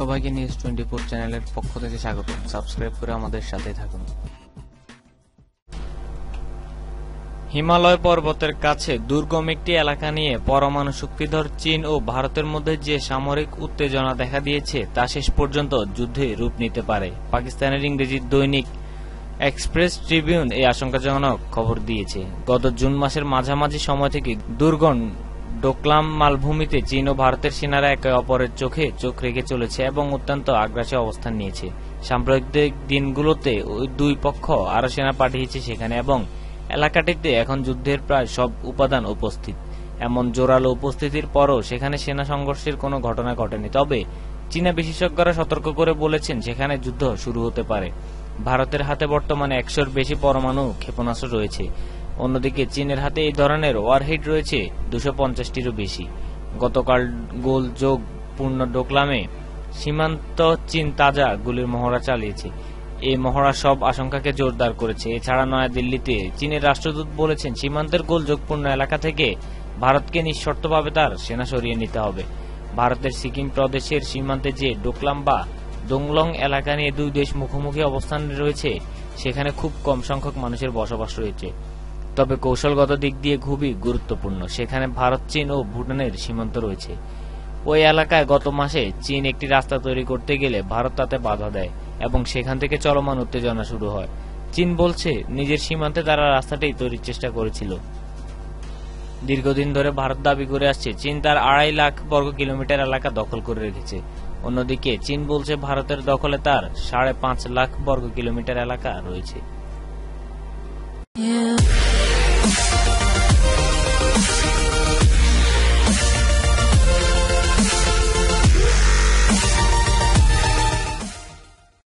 সবাইকে নিউজ 24 চ্যানেলের পক্ষ থেকে স্বাগত। সাবস্ক্রাইব করে আমাদের সাথে থাকুন। হিমালয় পর্বতের কাছে দুর্গম একটি এলাকা নিয়ে পরমাণু শক্তিধর চীন ও ভারতের মধ্যে যে সামরিক উত্তেজনা দেখা দিয়েছে তা শেষ পর্যন্ত যুদ্ধে রূপ নিতে পারে। পাকিস্তানের ইংরেজি দৈনিক এক্সপ্রেস ট্রিবিউন এই আশঙ্কাজনক খবর দিয়েছে। গত জুন মাসের মাঝামাঝি সময় থেকে দুর্গম ডোকলাম মালভূমিতে চীন ও ভারতের সেনারা একে অপরের চোখে চোখ রেখে চলেছে এবং অত্যন্ত আগ্রাসী অবস্থান নিয়েছে। সাম্প্রতিক দিনগুলোতে ওই দুই পক্ষ আরও সেনা পাঠিয়েছে সেখানে এবং এলাকাটিতে এখন যুদ্ধের প্রায় সব উপাদান উপস্থিত। এমন জোরালো উপস্থিতির পরও সেখানে সেনা সংঘর্ষের কোনো ঘটনা ঘটেনি। তবে চীনা বিশেষজ্ঞরা সতর্ক করে বলেছেন সেখানে যুদ্ধ শুরু হতে পারে। ভারতের হাতে বর্তমানে 100-র বেশি পরমাণু ক্ষেপণাস্ত্র রয়েছে। অন্যদিকে চীনের হাতে এই ধরনের ওয়ারহেড রয়েছে 250-টিরও বেশি। গতকাল গোলযোগপূর্ণ ডোকলামে সীমান্ত চীন তাজা গুলির মহড়া চালিয়েছে। এই মহড়া সব আশঙ্কাকে জোরদার করেছে। এছাড়া নয়াদিল্লিতে চীনের রাষ্ট্রদূত বলেছেন সীমান্তের গোলযোগপূর্ণ এলাকা থেকে ভারতকে নিঃশর্তভাবে তার সেনা সরিয়ে নিতে হবে। ভারতের সিকিম প্রদেশের সীমান্তে যে ডোকলাম বা দোংলং এলাকা নিয়ে দুই দেশ মুখোমুখি অবস্থানে রয়েছে সেখানে খুব কম সংখ্যক মানুষের বসবাস রয়েছে, তবে কৌশলগত দিক দিয়ে খুবই গুরুত্বপূর্ণ। সেখানে ভারত, চীন ও ভুটানের সীমান্ত রয়েছে। ওই এলাকায় গত মাসে চীন একটি রাস্তা তৈরি করতে গেলে ভারত তাতে বাধা দেয় এবং সেখান থেকে চলমান উত্তেজনা শুরু হয়। চীন বলছে নিজের সীমান্তে তারা রাস্তাটি তৈরির চেষ্টা করেছিল। দীর্ঘদিন ধরে ভারত দাবি করে আসছে চীন তার 2.5 লাখ বর্গ কিলোমিটার এলাকা দখল করে রেখেছে। অন্যদিকে চীন বলছে ভারতের দখলে তার 5.5 লাখ বর্গ কিলোমিটার এলাকা রয়েছে।